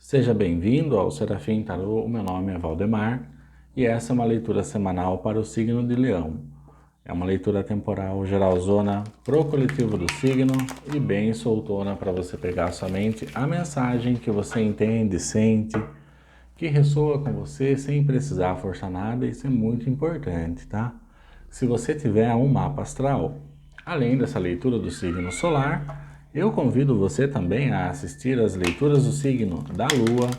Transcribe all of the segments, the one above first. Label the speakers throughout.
Speaker 1: Seja bem-vindo ao Serafim Tarô, o meu nome é Valdemar e essa é uma leitura semanal para o signo de Leão. É uma leitura temporal geralzona pro coletivo do signo e bem soltona para você pegar somente a mensagem que você entende, sente, que ressoa com você sem precisar forçar nada. Isso é muito importante, tá? Se você tiver um mapa astral, além dessa leitura do signo solar, eu convido você também a assistir às leituras do signo da Lua,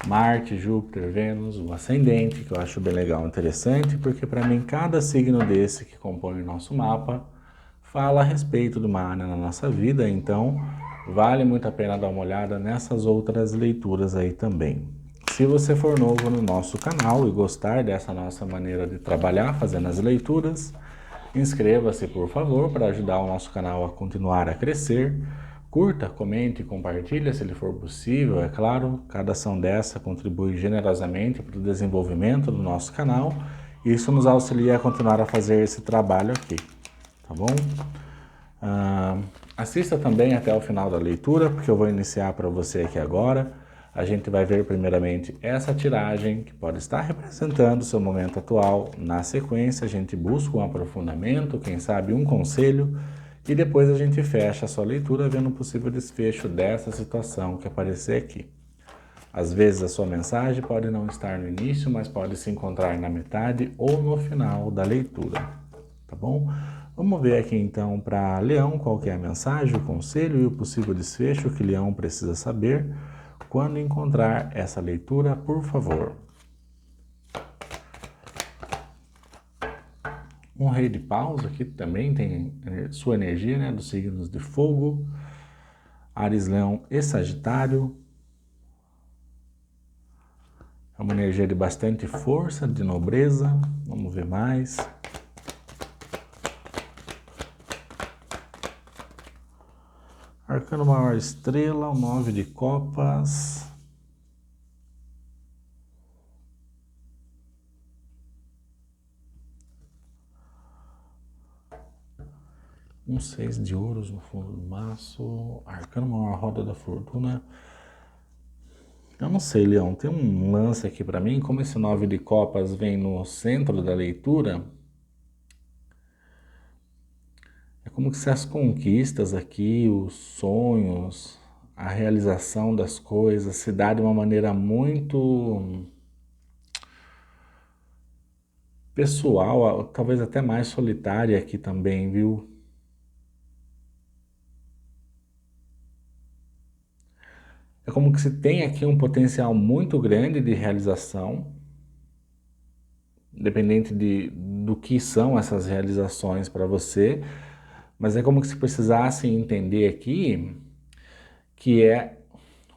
Speaker 1: Marte, Júpiter, Vênus, o ascendente, que eu acho bem legal, interessante, porque para mim cada signo desse que compõe o nosso mapa fala a respeito de uma área na nossa vida, então vale muito a pena dar uma olhada nessas outras leituras aí também. Se você for novo no nosso canal e gostar dessa nossa maneira de trabalhar fazendo as leituras, inscreva-se por favor para ajudar o nosso canal a continuar a crescer. Curta, comente e compartilhe se lhe for possível, é claro. Cada ação dessa contribui generosamente para o desenvolvimento do nosso canal e isso nos auxilia a continuar a fazer esse trabalho aqui, tá bom? Assista também até o final da leitura, porque eu vou iniciar para você aqui agora. A gente vai ver primeiramente essa tiragem, que pode estar representando o seu momento atual. Na sequência, a gente busca um aprofundamento, quem sabe um conselho, e depois a gente fecha a sua leitura vendo um possível desfecho dessa situação que aparecer aqui. Às vezes a sua mensagem pode não estar no início, mas pode se encontrar na metade ou no final da leitura, tá bom? Vamos ver aqui então para Leão qual que é a mensagem, o conselho e o possível desfecho que Leão precisa saber quando encontrar essa leitura, por favor. Um rei de paus aqui também tem sua energia, né, dos signos de fogo, Áries, Leão e Sagitário. É uma energia de bastante força, de nobreza. Vamos ver mais. Arcano maior estrela, o 9 de copas. Um 6 de ouros no fundo do maço. Arcano maior roda da fortuna. Eu não sei, Leão, tem um lance aqui para mim, como esse 9 de copas vem no centro da leitura, é como que se as conquistas aqui, os sonhos, a realização das coisas se dá de uma maneira muito pessoal, talvez até mais solitária aqui também, viu? É como que se tem aqui um potencial muito grande de realização, independente do que são essas realizações para você, mas é como que se precisasse entender aqui que é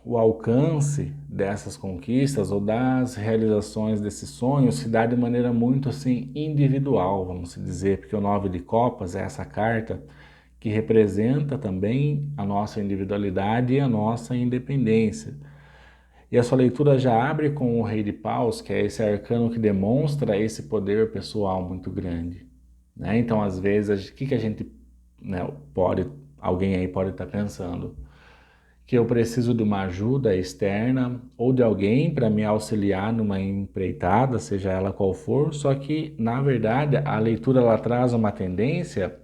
Speaker 1: o alcance dessas conquistas ou das realizações desses sonhos se dá de maneira muito assim individual, vamos dizer, porque o 9 de copas é essa carta que representa também a nossa individualidade e a nossa independência. E a sua leitura já abre com o Rei de Paus, que é esse arcano que demonstra esse poder pessoal muito grande, né? Então, às vezes, o que a gente, né, alguém aí pode estar pensando? Que eu preciso de uma ajuda externa ou de alguém para me auxiliar numa empreitada, seja ela qual for, só que, na verdade, a leitura ela traz uma tendência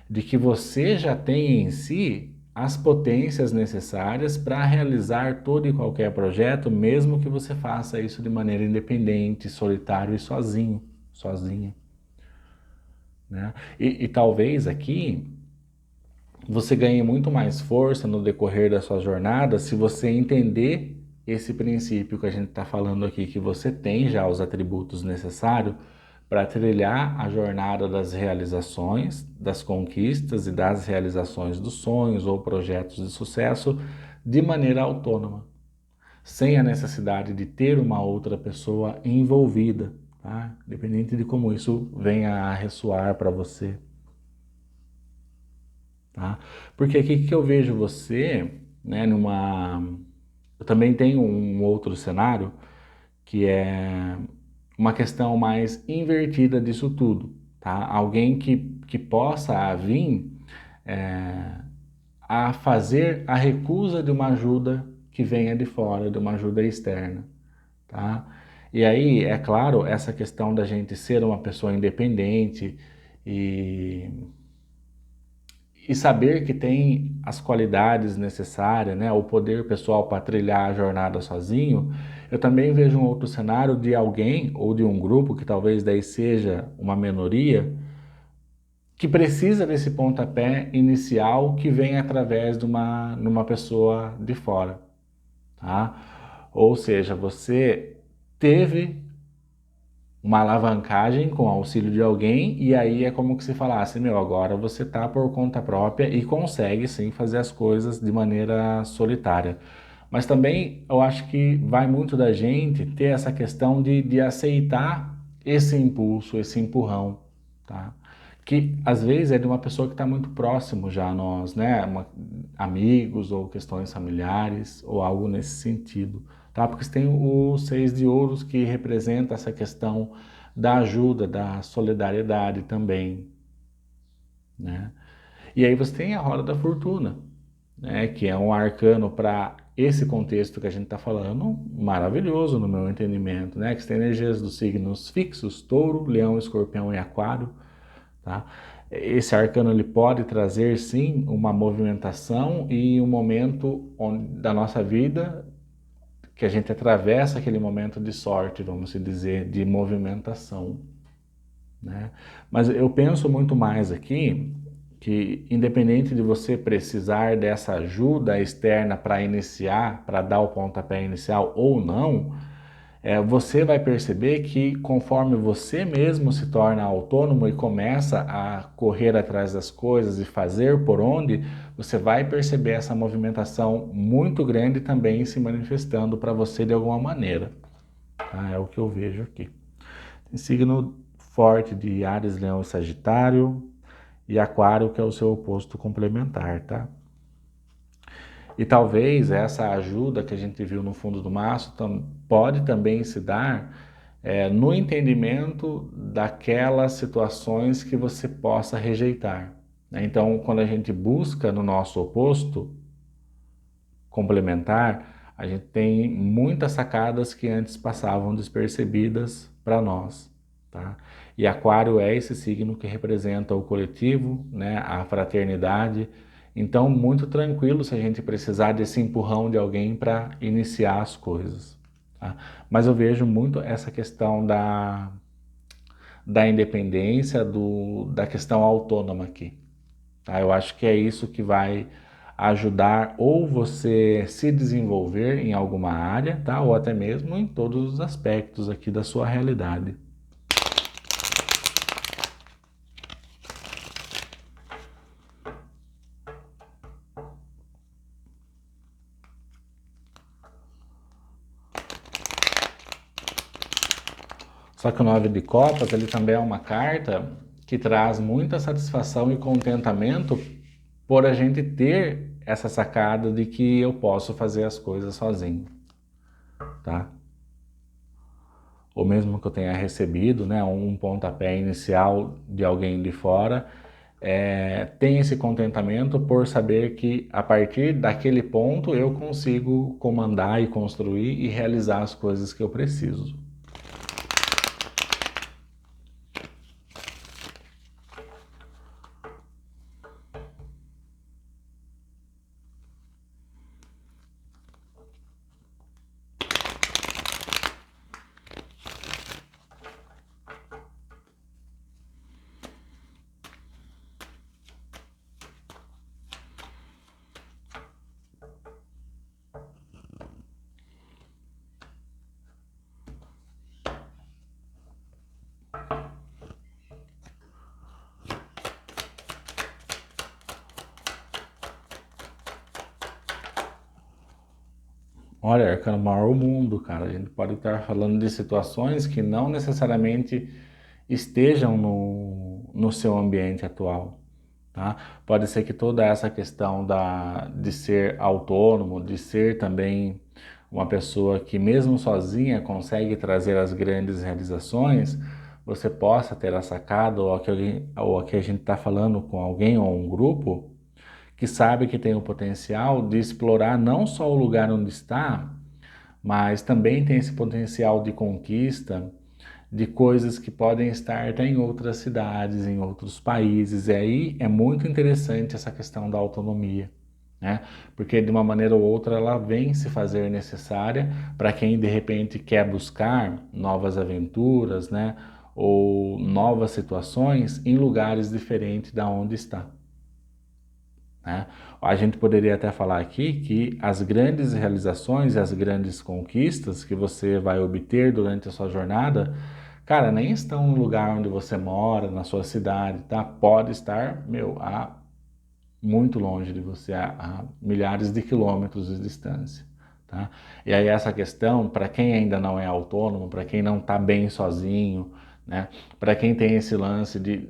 Speaker 1: de que você já tem em si as potências necessárias para realizar todo e qualquer projeto, mesmo que você faça isso de maneira independente, solitário e sozinho, sozinha, né? E talvez aqui você ganhe muito mais força no decorrer da sua jornada se você entender esse princípio que a gente está falando aqui, que você tem já os atributos necessários para trilhar a jornada das realizações, das conquistas e das realizações dos sonhos ou projetos de sucesso de maneira autônoma, sem a necessidade de ter uma outra pessoa envolvida, tá? Independente de como isso venha a ressoar para você. Tá? Porque aqui que eu vejo você, né, Eu também tenho um outro cenário que é uma questão mais invertida disso tudo, tá? Alguém que possa vir é, a fazer a recusa de uma ajuda que venha de fora, de uma ajuda externa, tá? E aí, é claro, essa questão da gente ser uma pessoa independente e, e saber que tem as qualidades necessárias, né, o poder pessoal para trilhar a jornada sozinho, eu também vejo um outro cenário de alguém ou de um grupo, que talvez daí seja uma minoria, que precisa desse pontapé inicial que vem através de uma pessoa de fora, tá? Ou seja, você teve uma alavancagem com o auxílio de alguém e aí é como que se falasse, meu, agora você tá por conta própria e consegue sim fazer as coisas de maneira solitária. Mas também eu acho que vai muito da gente ter essa questão de aceitar esse impulso, esse empurrão, tá? Que às vezes é de uma pessoa que está muito próximo já a nós, né? Amigos ou questões familiares ou algo nesse sentido, tá? Porque você tem o seis de ouros que representa essa questão da ajuda, da solidariedade também, né? E aí você tem a roda da fortuna, né? Que é um arcano para esse contexto que a gente está falando, maravilhoso no meu entendimento, né? Que você tem energias dos signos fixos, touro, leão, escorpião e aquário, tá? Esse arcano ele pode trazer sim uma movimentação e um momento da nossa vida que a gente atravessa aquele momento de sorte, vamos dizer, de movimentação, né? Mas eu penso muito mais aqui que, independente de você precisar dessa ajuda externa para iniciar, para dar o pontapé inicial ou não, você vai perceber que conforme você mesmo se torna autônomo e começa a correr atrás das coisas e fazer por onde, você vai perceber essa movimentação muito grande também se manifestando para você de alguma maneira, tá? É o que eu vejo aqui. Tem signo forte de Áries, Leão e Sagitário e Aquário, que é o seu oposto complementar, tá? E talvez essa ajuda que a gente viu no fundo do maço pode também se dar no entendimento daquelas situações que você possa rejeitar, né? Então, quando a gente busca no nosso oposto complementar, a gente tem muitas sacadas que antes passavam despercebidas para nós, tá? E Aquário é esse signo que representa o coletivo, né, a fraternidade. Então, muito tranquilo se a gente precisar desse empurrão de alguém para iniciar as coisas, tá? Mas eu vejo muito essa questão da independência, da questão autônoma aqui, tá? Eu acho que é isso que vai ajudar ou você se desenvolver em alguma área, tá? Ou até mesmo em todos os aspectos aqui da sua realidade. Só que o nove de copas, ele também é uma carta que traz muita satisfação e contentamento por a gente ter essa sacada de que eu posso fazer as coisas sozinho, tá? Ou mesmo que eu tenha recebido, né, um pontapé inicial de alguém de fora, tem esse contentamento por saber que a partir daquele ponto eu consigo comandar e construir e realizar as coisas que eu preciso. Olha, Arcano Maior o mundo, cara. A gente pode estar falando de situações que não necessariamente estejam no seu ambiente atual, tá? Pode ser que toda essa questão de ser autônomo, de ser também uma pessoa que mesmo sozinha consegue trazer as grandes realizações, você possa ter a sacada ou a que a gente está falando com alguém ou um grupo que sabe que tem o potencial de explorar não só o lugar onde está, mas também tem esse potencial de conquista de coisas que podem estar até em outras cidades, em outros países. E aí é muito interessante essa questão da autonomia, né? Porque de uma maneira ou outra ela vem se fazer necessária para quem de repente quer buscar novas aventuras, né? Ou novas situações em lugares diferentes da onde está, né? A gente poderia até falar aqui que as grandes realizações e as grandes conquistas que você vai obter durante a sua jornada, cara, nem estão no lugar onde você mora, na sua cidade, tá? Pode estar, muito longe de você, a milhares de quilômetros de distância, tá? E aí essa questão, para quem ainda não é autônomo, para quem não está bem sozinho, né? Para quem tem esse lance de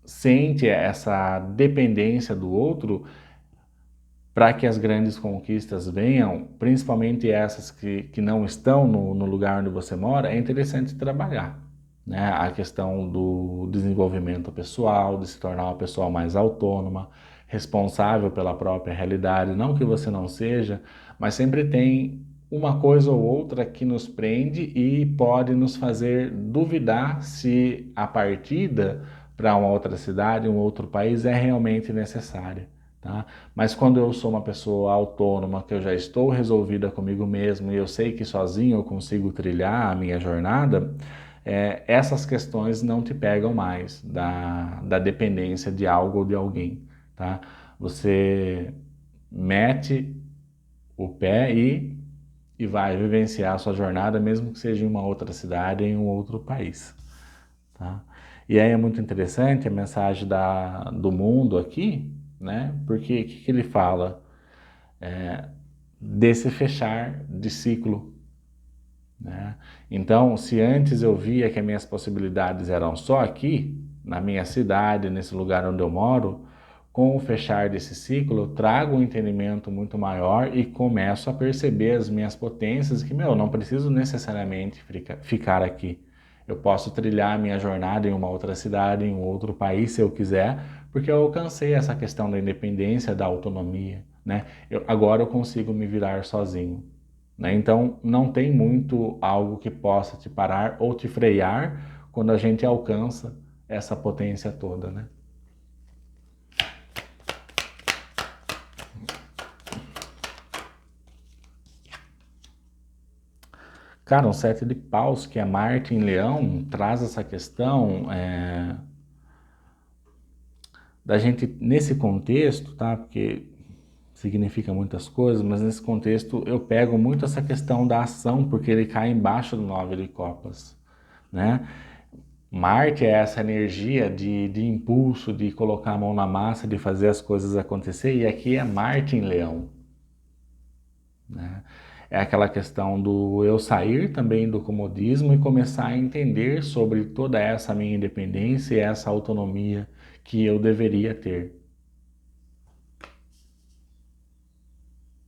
Speaker 1: sente essa dependência do outro, para que as grandes conquistas venham, principalmente essas que não estão no lugar onde você mora, é interessante trabalhar, né? A questão do desenvolvimento pessoal, de se tornar uma pessoa mais autônoma, responsável pela própria realidade, não que você não seja, mas sempre tem uma coisa ou outra que nos prende e pode nos fazer duvidar se a partida para uma outra cidade, um outro país é realmente necessária, tá? Mas quando eu sou uma pessoa autônoma, que eu já estou resolvida comigo mesmo e eu sei que sozinho eu consigo trilhar a minha jornada, essas questões não te pegam mais da dependência de algo ou de alguém, tá? Você mete o pé e vai vivenciar a sua jornada, mesmo que seja em uma outra cidade, em um outro país, tá? E aí é muito interessante a mensagem do mundo aqui, né? Porque o que ele fala? Desse fechar de ciclo, né? Então, se antes eu via que as minhas possibilidades eram só aqui, na minha cidade, nesse lugar onde eu moro, com o fechar desse ciclo, eu trago um entendimento muito maior e começo a perceber as minhas potências, que, não preciso necessariamente ficar aqui. Eu posso trilhar a minha jornada em uma outra cidade, em um outro país, se eu quiser, porque eu alcancei essa questão da independência, da autonomia, né? Agora eu consigo me virar sozinho, né? Então, não tem muito algo que possa te parar ou te frear quando a gente alcança essa potência toda, né? Cara, um sete de paus, que é Marte em Leão, traz essa questão da gente, nesse contexto, tá? Porque significa muitas coisas, mas nesse contexto eu pego muito essa questão da ação, porque ele cai embaixo do nove de copas, né? Marte é essa energia de impulso, de colocar a mão na massa, de fazer as coisas acontecer, e aqui é Marte em Leão, né? É aquela questão do eu sair também do comodismo e começar a entender sobre toda essa minha independência e essa autonomia que eu deveria ter.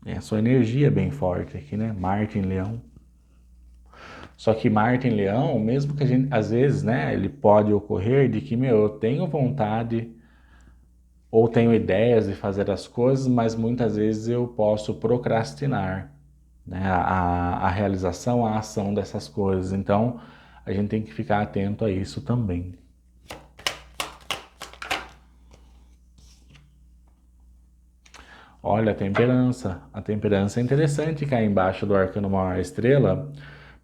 Speaker 1: É a sua energia bem forte aqui, né? Marte em Leão. Só que Marte em Leão, mesmo que a gente, às vezes, né, ele pode ocorrer de que, eu tenho vontade ou tenho ideias de fazer as coisas, mas muitas vezes eu posso procrastinar, né, a realização, a ação dessas coisas. Então, a gente tem que ficar atento a isso também. Olha, a temperança. A temperança é interessante cair embaixo do arcano maior estrela,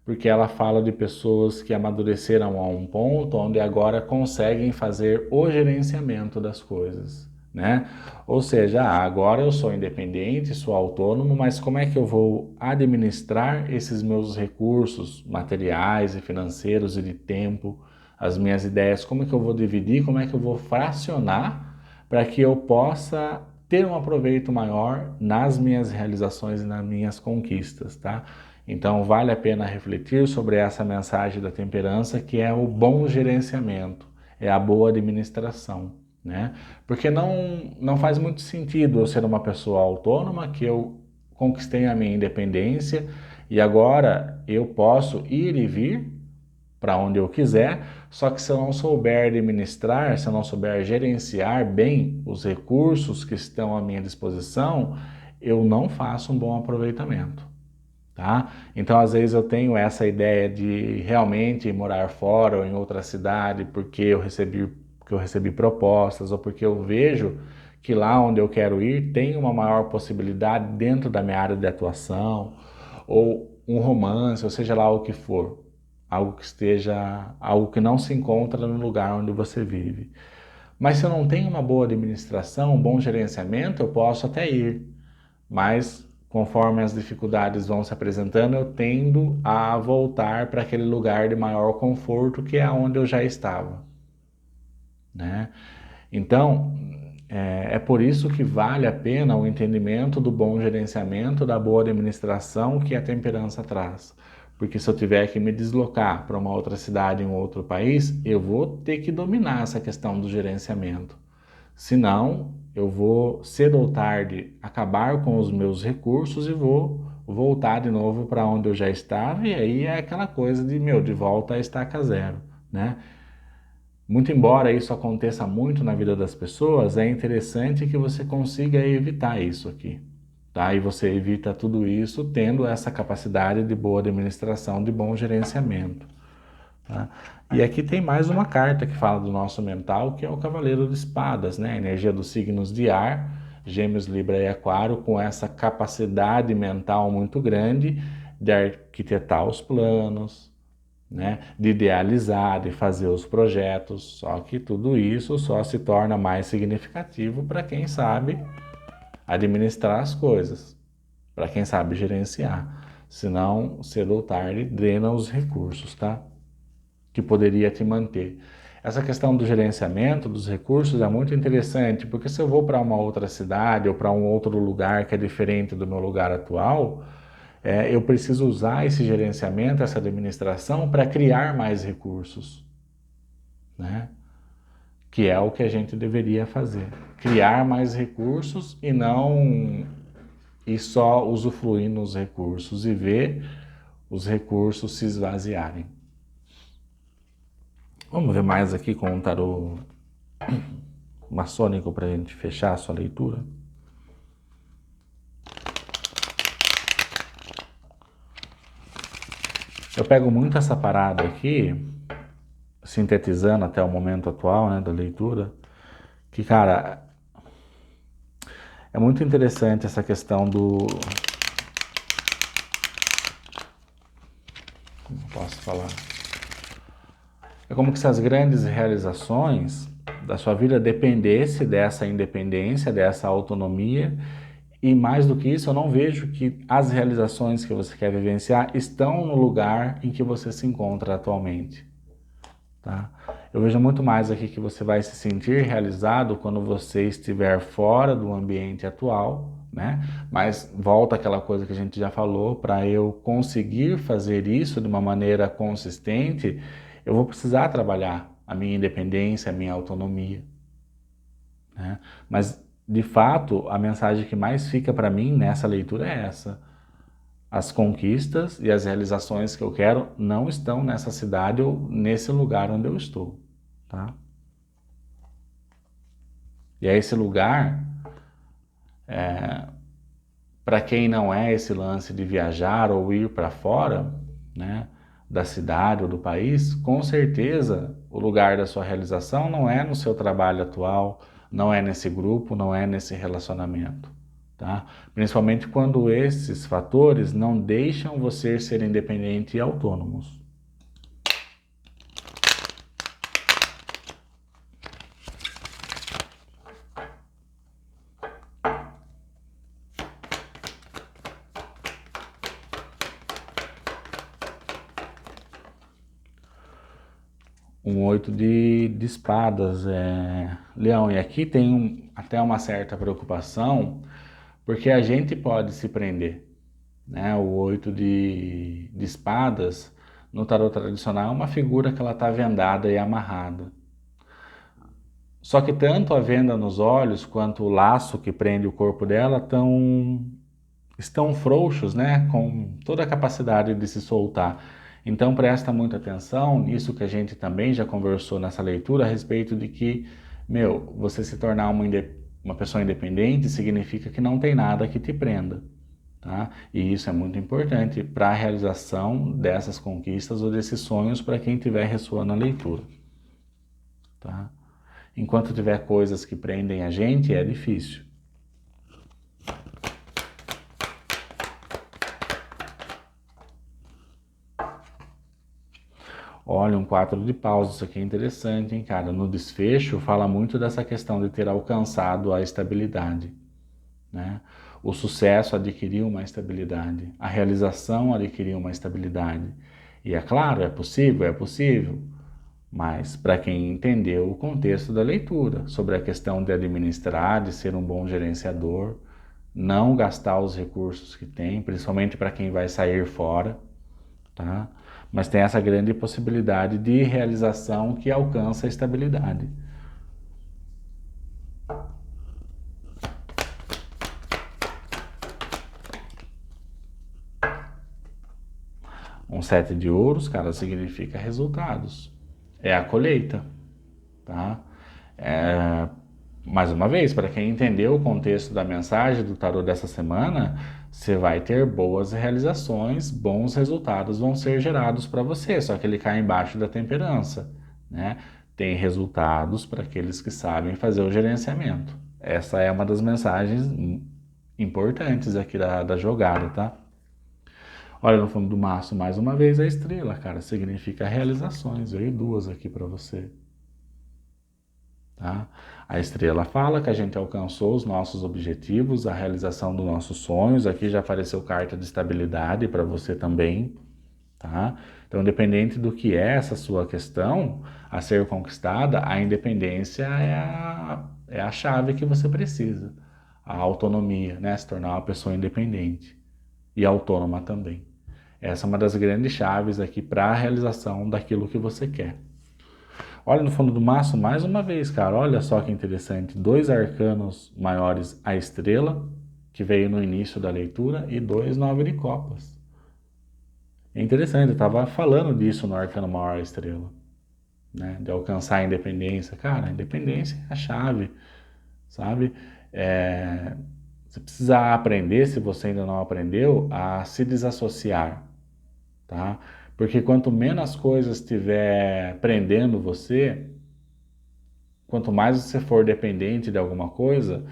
Speaker 1: porque ela fala de pessoas que amadureceram a um ponto onde agora conseguem fazer o gerenciamento das coisas, né? Ou seja, agora eu sou independente, sou autônomo, mas como é que eu vou administrar esses meus recursos materiais e financeiros e de tempo, as minhas ideias, como é que eu vou dividir, como é que eu vou fracionar para que eu possa ter um aproveito maior nas minhas realizações e nas minhas conquistas, tá? Então vale a pena refletir sobre essa mensagem da temperança, que é o bom gerenciamento, é a boa administração, né? Porque não faz muito sentido eu ser uma pessoa autônoma, que eu conquistei a minha independência e agora eu posso ir e vir, para onde eu quiser, só que se eu não souber administrar, se eu não souber gerenciar bem os recursos que estão à minha disposição, eu não faço um bom aproveitamento, tá? Então, às vezes eu tenho essa ideia de realmente morar fora ou em outra cidade porque eu recebi propostas ou porque eu vejo que lá onde eu quero ir tem uma maior possibilidade dentro da minha área de atuação, ou um romance, ou seja lá o que for, algo que não se encontra no lugar onde você vive. Mas se eu não tenho uma boa administração, um bom gerenciamento, eu posso até ir, mas conforme as dificuldades vão se apresentando, eu tendo a voltar para aquele lugar de maior conforto que é onde eu já estava, né? Então, é por isso que vale a pena o entendimento do bom gerenciamento, da boa administração que a temperança traz. Porque se eu tiver que me deslocar para uma outra cidade, em um outro país, eu vou ter que dominar essa questão do gerenciamento. Senão, eu vou, cedo ou tarde, acabar com os meus recursos e vou voltar de novo para onde eu já estava, e aí é aquela coisa de volta a estaca zero, né? Muito embora isso aconteça muito na vida das pessoas, é interessante que você consiga evitar isso aqui, tá? E você evita tudo isso tendo essa capacidade de boa administração, de bom gerenciamento, tá? E aqui tem mais uma carta que fala do nosso mental, que é o Cavaleiro de Espadas, né? A energia dos signos de ar, Gêmeos, Libra e Aquário, com essa capacidade mental muito grande de arquitetar os planos, né, de idealizar, de fazer os projetos, só que tudo isso só se torna mais significativo para quem sabe administrar as coisas, para quem sabe gerenciar, senão cedo ou tarde drena os recursos, tá? Que poderia te manter. Essa questão do gerenciamento dos recursos é muito interessante, porque se eu vou para uma outra cidade ou para um outro lugar que é diferente do meu lugar atual, eu preciso usar esse gerenciamento, essa administração para criar mais recursos, né? Que é o que a gente deveria fazer. Criar mais recursos e não e só usufruir nos recursos e ver os recursos se esvaziarem. Vamos ver mais aqui com o tarô maçônico para a gente fechar a sua leitura. Eu pego muito essa parada aqui, sintetizando até o momento atual, né, da leitura, que, cara, é muito interessante essa questão do... Como posso falar? É como se as grandes realizações da sua vida dependessem dessa independência, dessa autonomia, e mais do que isso, eu não vejo que as realizações que você quer vivenciar estão no lugar em que você se encontra atualmente, tá? Eu vejo muito mais aqui que você vai se sentir realizado quando você estiver fora do ambiente atual, né? Mas volta aquela coisa que a gente já falou, para eu conseguir fazer isso de uma maneira consistente, eu vou precisar trabalhar a minha independência, a minha autonomia, né? Mas, de fato, a mensagem que mais fica para mim nessa leitura é essa. As conquistas e as realizações que eu quero não estão nessa cidade ou nesse lugar onde eu estou, tá? E é esse lugar, para quem não é esse lance de viajar ou ir para fora, né, da cidade ou do país, com certeza o lugar da sua realização não é no seu trabalho atual, não é nesse grupo, não é nesse relacionamento, tá? Principalmente quando esses fatores não deixam você ser independente e autônomos. Um 8 de espadas, Leão, e aqui tem até uma certa preocupação, porque a gente pode se prender, né? O 8 de espadas, no tarot tradicional, é uma figura que ela está vendada e amarrada. Só que tanto a venda nos olhos, quanto o laço que prende o corpo dela estão frouxos, né? Com toda a capacidade de se soltar. Então presta muita atenção nisso que a gente também já conversou nessa leitura a respeito de que, você se tornar uma pessoa independente significa que não tem nada que te prenda, tá? E isso é muito importante para a realização dessas conquistas ou desses sonhos para quem estiver ressoando a leitura, tá? Enquanto tiver coisas que prendem a gente, é difícil. Olha, um 4 de paus, isso aqui é interessante, hein, cara? No desfecho, fala muito dessa questão de ter alcançado a estabilidade, né? O sucesso adquiriu uma estabilidade, a realização adquiriu uma estabilidade. E é claro, é possível, mas para quem entendeu o contexto da leitura, sobre a questão de administrar, de ser um bom gerenciador, não gastar os recursos que tem, principalmente para quem vai sair fora, tá? Mas tem essa grande possibilidade de realização que alcança a estabilidade. Um 7 de ouros, cara, significa resultados. É a colheita, tá? Mais uma vez, para quem entendeu o contexto da mensagem do tarô dessa semana, você vai ter boas realizações, bons resultados vão ser gerados para você, só que ele cai embaixo da temperança, né? Tem resultados para aqueles que sabem fazer o gerenciamento. Essa é uma das mensagens importantes aqui da jogada, tá? Olha no fundo do maço, mais uma vez, a estrela, cara, significa realizações. Veio duas aqui para você. Tá? A estrela fala que a gente alcançou os nossos objetivos, a realização dos nossos sonhos. Aqui já apareceu carta de estabilidade para você também. Tá? Então, independente do que é essa sua questão a ser conquistada, a independência é a chave que você precisa. A autonomia, né? Se tornar uma pessoa independente e autônoma também. Essa é uma das grandes chaves aqui para a realização daquilo que você quer. Olha no fundo do maço mais uma vez, cara. Olha só que interessante. 2 arcanos maiores, a estrela, que veio no início da leitura, e 2 9 de copas. É interessante, eu estava falando disso no arcano maior, a estrela, né? De alcançar a independência. Cara, a independência é a chave, sabe? Você precisa aprender, se você ainda não aprendeu, a se desassociar, tá? Porque quanto menos coisas estiver prendendo você, quanto mais você for dependente de alguma coisa,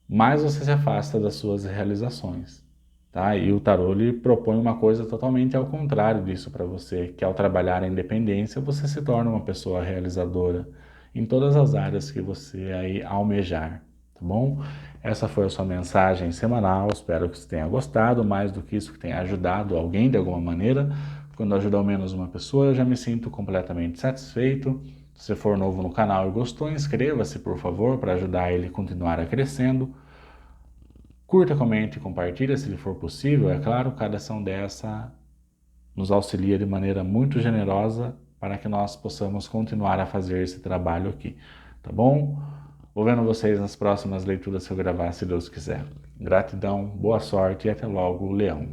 Speaker 1: mais você se afasta das suas realizações, tá? E o tarô lhe propõe uma coisa totalmente ao contrário disso para você, que ao trabalhar a independência, você se torna uma pessoa realizadora em todas as áreas que você aí almejar, tá bom? Essa foi a sua mensagem semanal, espero que você tenha gostado, mais do que isso, que tenha ajudado alguém de alguma maneira. Quando ajuda ao menos uma pessoa, eu já me sinto completamente satisfeito. Se você for novo no canal e gostou, inscreva-se, por favor, para ajudar ele a continuar a crescendo. Curta, comente e compartilhe se lhe for possível. É claro, cada ação dessa nos auxilia de maneira muito generosa para que nós possamos continuar a fazer esse trabalho aqui, tá bom? Vou vendo vocês nas próximas leituras se eu gravar, se Deus quiser. Gratidão, boa sorte e até logo, Leão.